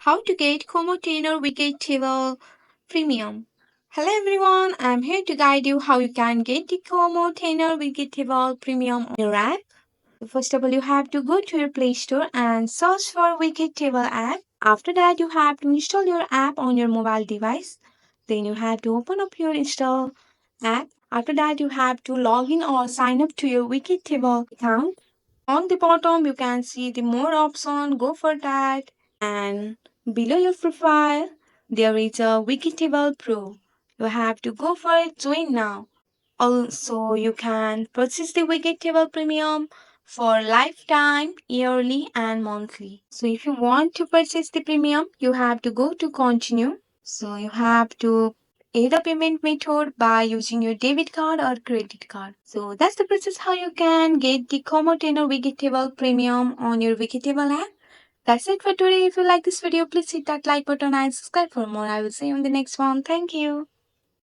How to get cómo Widgetable Premium. Hello everyone, I'm here to guide you how you can get the cómo Widgetable Premium on your app. First of all, you have to go to your Play Store and search for Widgetable app. After that, you have to install your app on your mobile device. Then you have to open up your install app. After that, you have to log in or sign up to your Widgetable account. On the bottom, you can see the more option. Go for that. And below your profile, there is a Widgetable Pro. You have to go for it. Join now. Also, you can purchase the Widgetable Premium for lifetime, yearly, and monthly. So, if you want to purchase the premium, you have to go to continue. So, you have to add a payment method by using your debit card or credit card. So, that's the process how you can get the cómo Widgetable Premium on your Widgetable app. That's it for today. If you like this video, please hit that like button and subscribe for more. I will see you in the next one. Thank you.